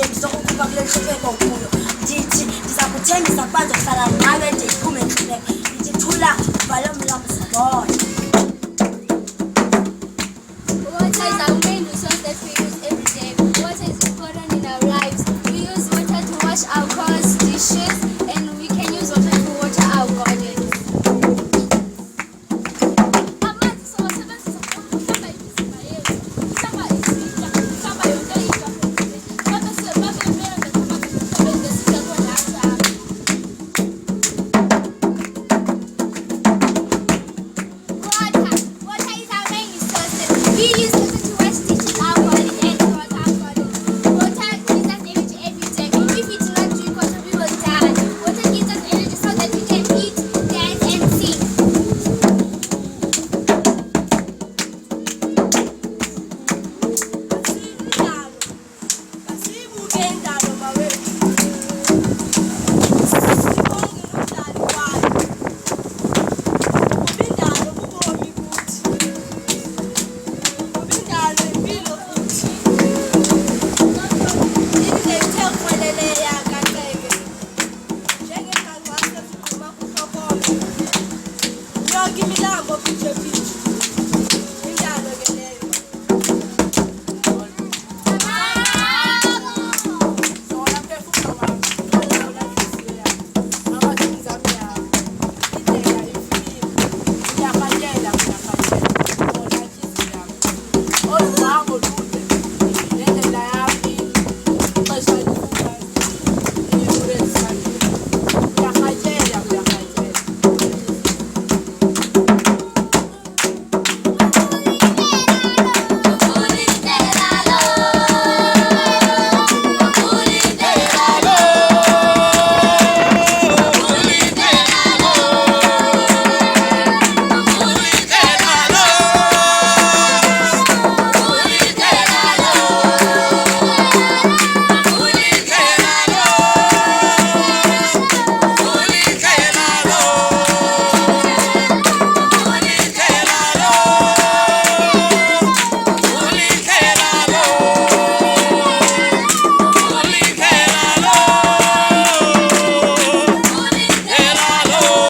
ngizokukhupha kule nhlupheko kuyo ndithi ndiza kuthembisa kwanza kuhlala nawe nje iphume intluleko ndithi thula uvale umlomo sabona. Water is our main resource that we use every day. Water is important in our lives. We use water to wash our